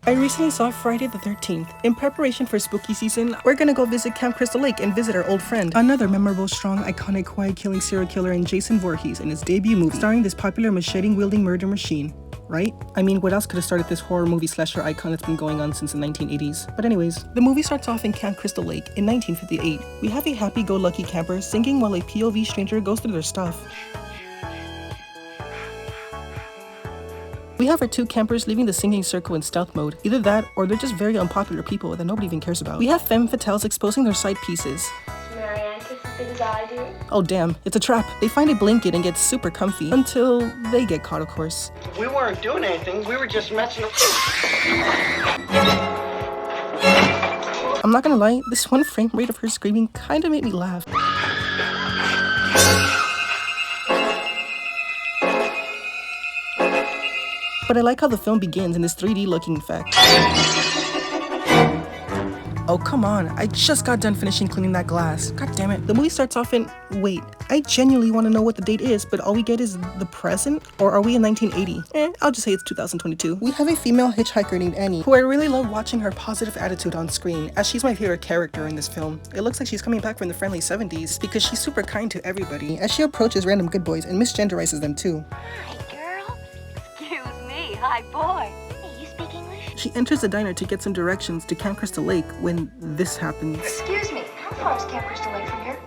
I recently saw Friday the 13th. In preparation for spooky season, we're gonna go visit Camp Crystal Lake and visit our old friend. Another memorable, strong, iconic, quiet-killing serial killer in Jason Voorhees in his debut movie, starring this popular machete-wielding murder machine. Right? I mean, what else could have started this horror movie slasher icon that's been going on since the 1980s? But anyways, the movie starts off in Camp Crystal Lake in 1958. We have a happy-go-lucky camper singing while a POV stranger goes through their stuff. We have our two campers leaving the singing circle in stealth mode. Either that, or they're just very unpopular people that nobody even cares about. We have femme fatales exposing their side pieces. Marianne kiss as big as I do. Oh damn, it's a trap. They find a blanket and get super comfy. Until they get caught, of course. We weren't doing anything, we were just messing up. I'm not gonna lie, this one frame rate of her screaming kinda made me laugh. But I like how the film begins in this 3D looking effect. Oh come on, I just got done finishing cleaning that glass. God damn it. The movie starts off in, wait, I genuinely want to know what the date is, but all we get is the present? Or are we in 1980? I'll just say it's 2022. We have a female hitchhiker named Annie, who I really love watching her positive attitude on screen, as she's my favorite character in this film. It looks like she's coming back from the friendly 70s, because she's super kind to everybody, as she approaches random good boys and misgenderizes them too. Hi, boy. Hey, you speak English? She enters the diner to get some directions to Camp Crystal Lake when this happens. Excuse me, how far is Camp Crystal Lake from here?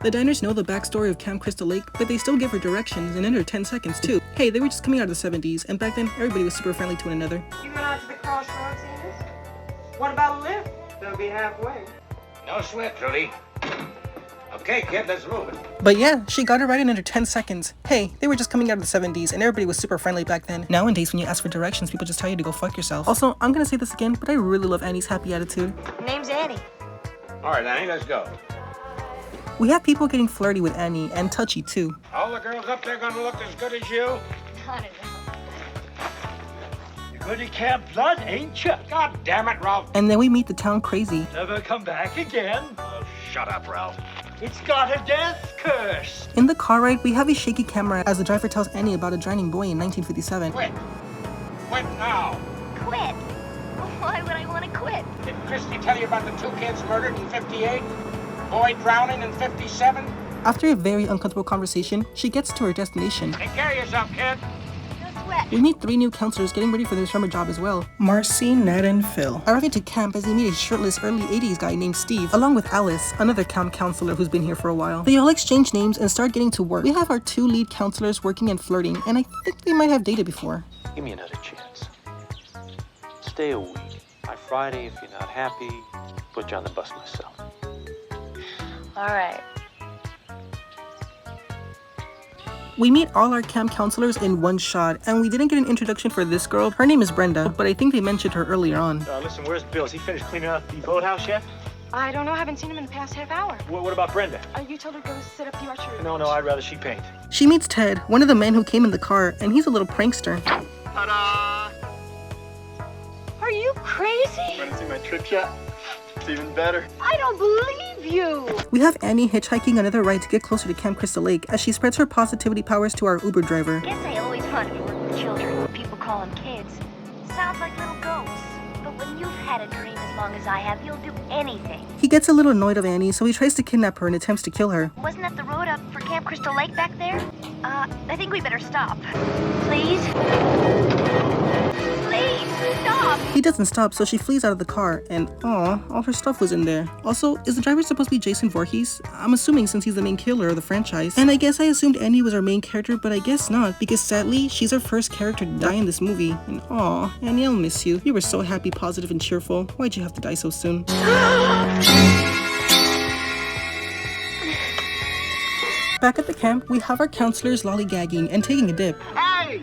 The diners know the backstory of Camp Crystal Lake, but they still give her directions in under 10 seconds too. Hey, they were just coming out of the 70s, and back then everybody was super friendly to one another. You went out to the crossroads, Enos? What about a lift? They'll be halfway. No sweat, Trudy. Okay, kid, let's move it. But yeah, she got it right in under 10 seconds. Hey, they were just coming out of the 70s and everybody was super friendly back then. Nowadays, when you ask for directions, people just tell you to go fuck yourself. Also, I'm gonna say this again, but I really love Annie's happy attitude. Name's Annie. All right, Annie, let's go. We have people getting flirty with Annie and touchy too. All the girls up there gonna look as good as you? I don't know. You're good at Camp Blood, ain't you? God damn it, Ralph. And then we meet the town crazy. Never come back again. Oh, shut up, Ralph. It's got a death curse. In the car ride, we have a shaky camera as the driver tells Annie about a drowning boy in 1957. Quit. Quit now. Quit? Why would I want to quit? Did Christy tell you about the two kids murdered in 58? Boy drowning in 57? After a very uncomfortable conversation, she gets to her destination. Take care of yourself, kid. No sweat. We meet 3 new counselors getting ready for their summer job as well. Marcy, Ned, and Phil. Arriving to camp as they meet a shirtless early 80s guy named Steve, along with Alice, another camp counselor who's been here for a while. They all exchange names and start getting to work. We have our 2 lead counselors working and flirting, and I think they might have dated before. Give me another chance. Stay a week. By Friday, if you're not happy, put you on the bus myself. All right. We meet all our camp counselors in one shot, and we didn't get an introduction for this girl. Her name is Brenda, but I think they mentioned her earlier on. Listen, where's Bill? Is he finished cleaning up the boathouse yet? I don't know, I haven't seen him in the past half hour. What about Brenda? You told her to go set up the archery. No, I'd rather she paint. She meets Ted, one of the men who came in the car, and he's a little prankster. Ta-da! Are you crazy? Want to see my trick shot? It's even better. I don't believe you. We have Annie hitchhiking another ride to get closer to Camp Crystal Lake as she spreads her positivity powers to our Uber driver. Guess I always wanted to work with children. People call them kids. Sounds like little ghosts. But when you've had a dream as long as I have, you'll do anything. He gets a little annoyed of Annie, so he tries to kidnap her and attempts to kill her. Wasn't that the road up for Camp Crystal Lake back there? I think we better stop. Please? Please, stop! He doesn't stop, so she flees out of the car, and aw, all her stuff was in there. Also, is the driver supposed to be Jason Voorhees? I'm assuming since he's the main killer of the franchise. And I guess I assumed Annie was our main character, but I guess not, because sadly, she's our first character to die in this movie. And aw, Annie, I'll miss you. You were so happy, positive, and cheerful. Why'd you have to die so soon? Back at the camp, we have our counselors lollygagging and taking a dip. Hey!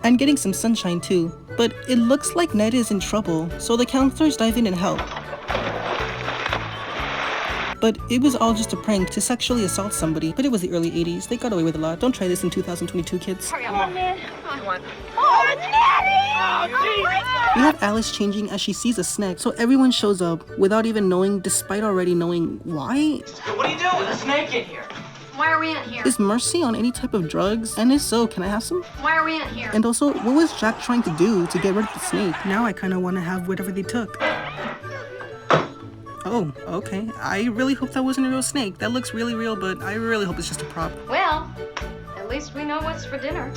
And getting some sunshine too. But it looks like Ned is in trouble, so the counselors dive in and help. But it was all just a prank to sexually assault somebody. But it was the early 80s. They got away with a lot. Don't try this in 2022, kids. Hurry up, man. Come on. Oh, Natty! Oh, We have Alice changing as she sees a snake, so everyone shows up without even knowing, despite already knowing why. What are you doing? There's a snake in here. Why are we in here? Is Marcy on any type of drugs? And if so, can I have some? Why are we in here? And also, what was Jack trying to do to get rid of the snake? Now I kind of want to have whatever they took. Oh, okay. I really hope that wasn't a real snake. That looks really real, but I really hope it's just a prop. Well, at least we know what's for dinner.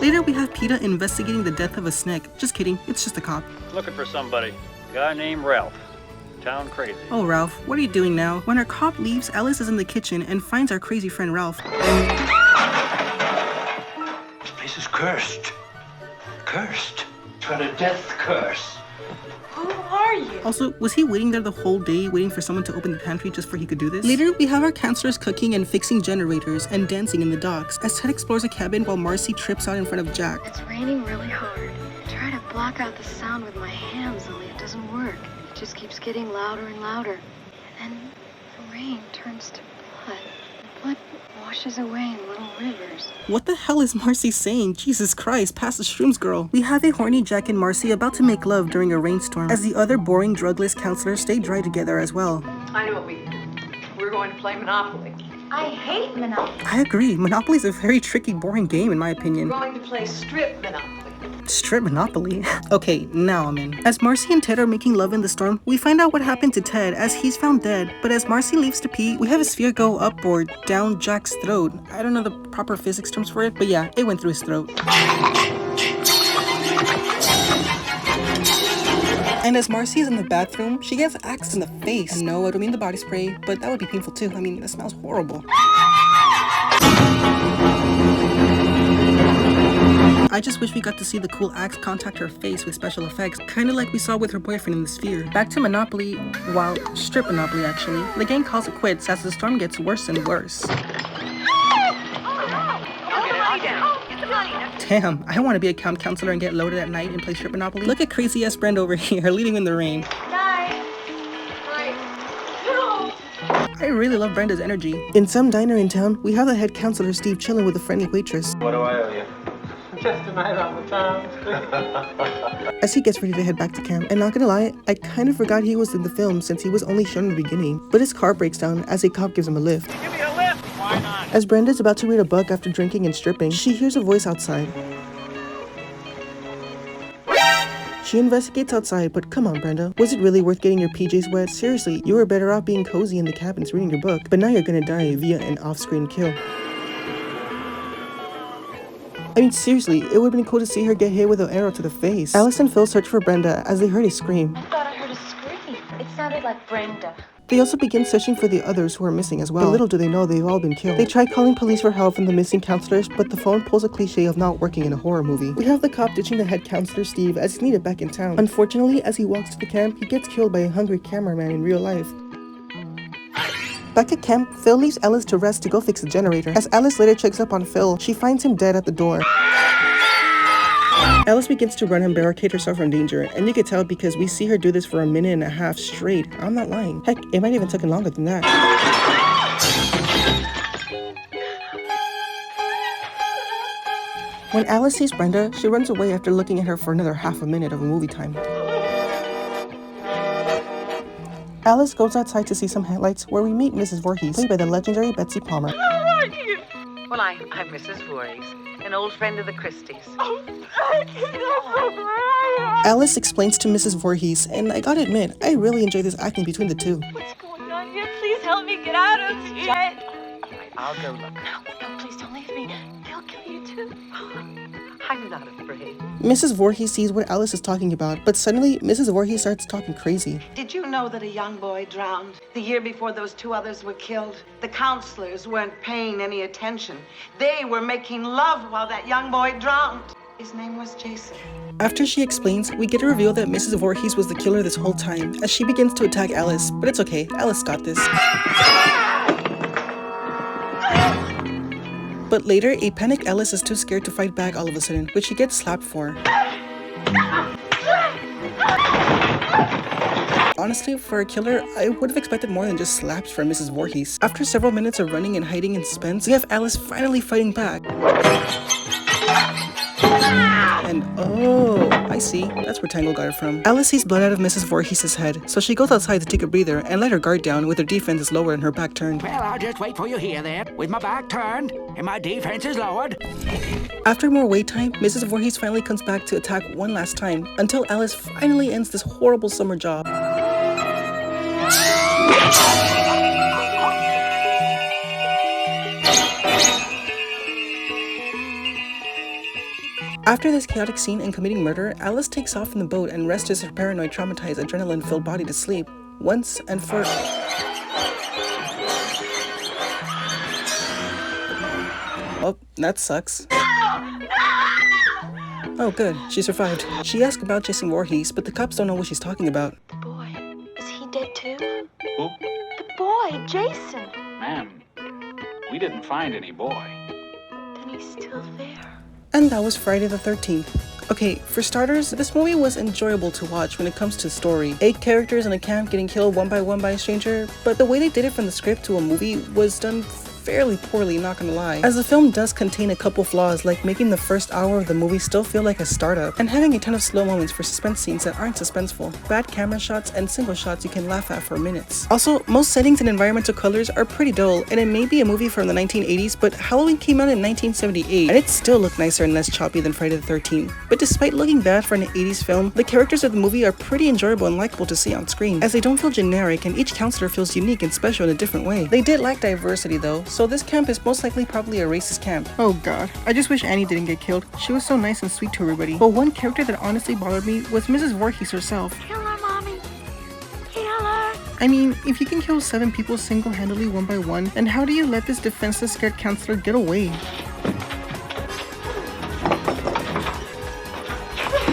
Later, we have PETA investigating the death of a snake. Just kidding, it's just a cop. Looking for somebody. A guy named Ralph. Town crazy. Oh, Ralph, what are you doing now? When our cop leaves, Alice is in the kitchen and finds our crazy friend Ralph. This place is cursed. Cursed. It's got a death curse. Who are you? Also, was he waiting there the whole day, waiting for someone to open the pantry just for he could do this? Later, we have our counselors cooking and fixing generators and dancing in the docks as Ted explores a cabin while Marcy trips out in front of Jack. It's raining really hard. I try to block out the sound with my hands, only it doesn't work. It just keeps getting louder and louder. And then the rain turns to blood. The blood washes away in little rivers. What the hell is Marcy saying? Jesus Christ, pass the shrooms, girl. We have a horny Jack and Marcy about to make love during a rainstorm as the other boring drugless counselors stay dry together as well. I know what we do. We're going to play Monopoly. I hate Monopoly. I agree, Monopoly is a very tricky, boring game in my opinion. We're going to play Strip Monopoly. Strip Monopoly? Okay, now I'm in. As Marcy and Ted are making love in the storm, we find out what happened to Ted as he's found dead. But as Marcy leaves to pee, we have a sphere go up or down Jack's throat. I don't know the proper physics terms for it, but yeah, it went through his throat. And as Marcy is in the bathroom, she gets axed in the face. And no, I don't mean the body spray, but that would be painful too. I mean, that smells horrible. I just wish we got to see the cool axe contact her face with special effects, kinda like we saw with her boyfriend in the sphere. Back to Monopoly, well, Strip Monopoly actually. The gang calls it quits as the storm gets worse and worse. Damn, I want to be a camp counselor and get loaded at night and play Strip Monopoly. Look at crazy ass Brenda over here, leading in the rain. I really love Brenda's energy. In some diner in town, we have the head counselor Steve chilling with a friendly waitress. What do I owe you? Just a night on the town. As he gets ready to head back to camp, and not gonna lie, I kind of forgot he was in the film since he was only shown in the beginning. But his car breaks down as a cop gives him a lift. Give me a lift. Why not? As Brenda's about to read a book after drinking and stripping, she hears a voice outside. She investigates outside, but come on, Brenda. Was it really worth getting your PJs wet? Seriously, you were better off being cozy in the cabins reading your book, but now you're gonna die via an off-screen kill. I mean, seriously, it would've been cool to see her get hit with an arrow to the face. Alice and Phil search for Brenda as they heard a scream. I thought I heard a scream. It sounded like Brenda. They also begin searching for the others who are missing as well. But little do they know they've all been killed. They try calling police for help from the missing counselors, but the phone pulls a cliche of not working in a horror movie. We have the cop ditching the head counselor Steve as he's needed back in town. Unfortunately, as he walks to the camp, he gets killed by a hungry cameraman in real life. Back at camp, Phil leaves Alice to rest to go fix the generator. As Alice later checks up on Phil, she finds him dead at the door. Alice begins to run and barricade herself from danger, and you can tell because we see her do this for 1.5 minutes straight. I'm not lying. Heck, it might even take longer than that. When Alice sees Brenda, she runs away after looking at her for another half a minute of movie time. Alice goes outside to see some headlights where we meet Mrs. Voorhees, played by the legendary Betsy Palmer. Well, I'm Mrs. Voorhees, an old friend of the Christies. Alice explains to Mrs. Voorhees, and I gotta admit, I really enjoy this acting between the two. What's going on here? Please help me get out of here. I'll go look. No, please don't leave me. They'll kill you too. I'm not afraid. Mrs. Voorhees sees what Alice is talking about, but suddenly Mrs. Voorhees starts talking crazy. Did you know that a young boy drowned the year before those 2 others were killed? The counselors weren't paying any attention. They were making love while that young boy drowned. His name was Jason. After she explains, we get a reveal that Mrs. Voorhees was the killer this whole time, as she begins to attack Alice, but it's okay, Alice got this. But later, a panicked Alice is too scared to fight back all of a sudden, which she gets slapped for. Honestly, for a killer, I would have expected more than just slaps from Mrs. Voorhees. After several minutes of running and hiding in suspense, we have Alice finally fighting back. And oh, I see. That's where Tangle got it from. Alice sees blood out of Mrs. Voorhees' head, so she goes outside to take a breather and let her guard down with her defenses lower and her back turned. Well, I'll just wait for you here then, with my back turned and my defenses lowered. After more wait time, Mrs. Voorhees finally comes back to attack one last time, until Alice finally ends this horrible summer job. After this chaotic scene and committing murder, Alice takes off in the boat and rests her paranoid, traumatized, adrenaline-filled body to sleep, once and for... Oh, that sucks. Oh good, she survived. She asks about Jason Voorhees, but the cops don't know what she's talking about. The boy, is he dead too? Who? The boy, Jason. Ma'am, we didn't find any boy. Then he's still there. And that was Friday the 13th. Okay, for starters, this movie was enjoyable to watch when it comes to story. 8 characters in a camp getting killed one by one by a stranger, but the way they did it from the script to a movie was done fairly poorly, not gonna lie, as the film does contain a couple flaws, like making the first hour of the movie still feel like a startup, and having a ton of slow moments for suspense scenes that aren't suspenseful, bad camera shots, and single shots you can laugh at for minutes. Also, most settings and environmental colors are pretty dull, and it may be a movie from the 1980s, but Halloween came out in 1978, and it still looked nicer and less choppy than Friday the 13th. But despite looking bad for an 80s film, the characters of the movie are pretty enjoyable and likable to see on screen, as they don't feel generic and each counselor feels unique and special in a different way. They did lack diversity though, so this camp is most likely probably a racist camp. Oh god, I just wish Annie didn't get killed. She was so nice and sweet to everybody. But one character that honestly bothered me was Mrs. Voorhees herself. Kill her, Mommy. Kill her. I mean, if you can kill 7 people single-handedly one by one, then how do you let this defenseless scared counselor get away?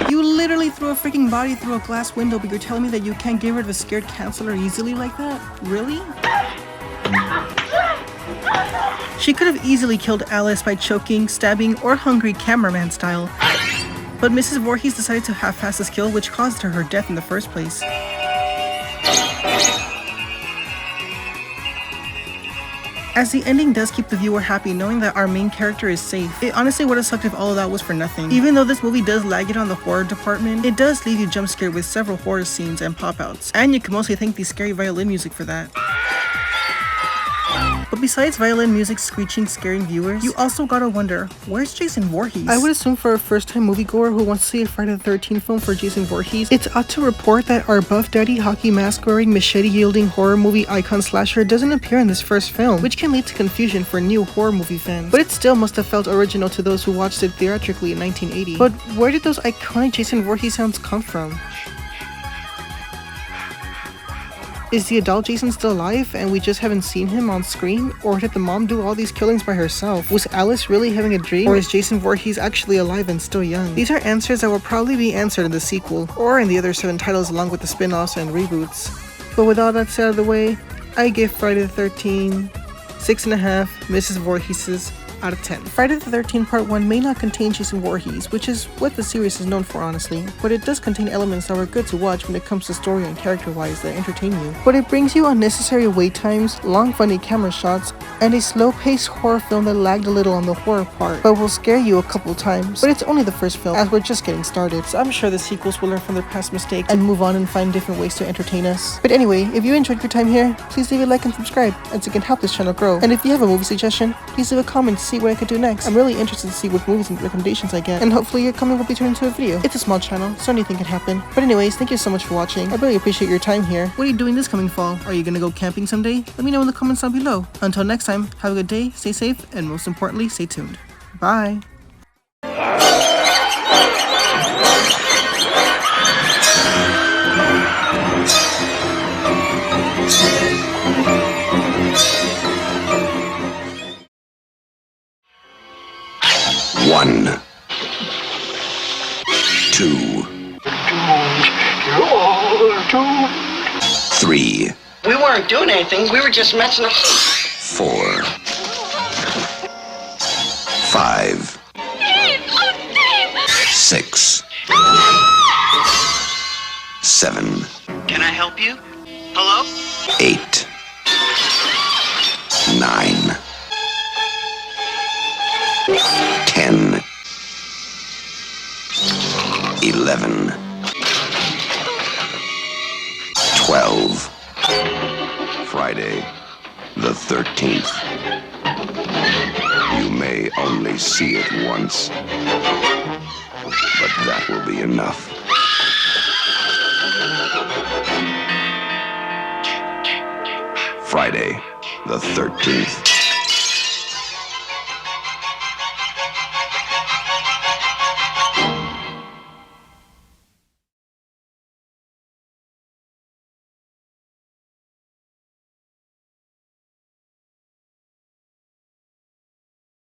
You literally threw a freaking body through a glass window, but you're telling me that you can't get rid of a scared counselor easily like that? Really? She could have easily killed Alice by choking, stabbing, or hungry cameraman style. But Mrs. Voorhees decided to half-ass this kill, which caused her death in the first place. As the ending does keep the viewer happy knowing that our main character is safe, it honestly would have sucked if all of that was for nothing. Even though this movie does lag it on the horror department, it does leave you jump scared with several horror scenes and pop-outs, and you can mostly thank the scary violin music for that. But besides violin music screeching, scaring viewers, you also gotta wonder, where's Jason Voorhees? I would assume for a first-time moviegoer who wants to see a Friday the 13th film for Jason Voorhees, it's ought to report that our Buff Daddy hockey mask-wearing, machete-wielding horror movie icon slasher doesn't appear in this first film, which can lead to confusion for new horror movie fans. But it still must have felt original to those who watched it theatrically in 1980. But where did those iconic Jason Voorhees sounds come from? Is the adult Jason still alive and we just haven't seen him on screen? Or did the mom do all these killings by herself? Was Alice really having a dream? Or is Jason Voorhees actually alive and still young? These are answers that will probably be answered in the sequel, or in the other 7 titles along with the spin-offs and reboots. But with all that said out of the way, I give Friday the 13th 6.5 Mrs. Voorheeses out of 10. Friday the 13th Part 1 may not contain Jason Voorhees, which is what the series is known for honestly, but it does contain elements that were good to watch when it comes to story and character-wise that entertain you. But it brings you unnecessary wait times, long funny camera shots, and a slow-paced horror film that lagged a little on the horror part, but will scare you a couple times. But it's only the first film, as we're just getting started, so I'm sure the sequels will learn from their past mistakes and move on and find different ways to entertain us. But anyway, if you enjoyed your time here, please leave a like and subscribe, as it can help this channel grow. And if you have a movie suggestion, please leave a comment to see what I could do next. I'm really interested to see what movies and recommendations I get, and hopefully your comment will be turned into a video. It's a small channel, so anything can happen. But anyways, thank you so much for watching. I really appreciate your time here. What are you doing this coming fall? Are you gonna go camping someday? Let me know in the comments down below. Until next time, have a good day, stay safe, and most importantly, stay tuned. Bye! One, 2, 3. We weren't doing anything. We were just messing up. 4, 5, 6, 7. Can I help you? Hello? 8, 9, 10, 11. 11, 12. Friday, the 13th. You may only see it once, but that will be enough. Friday, the 13th.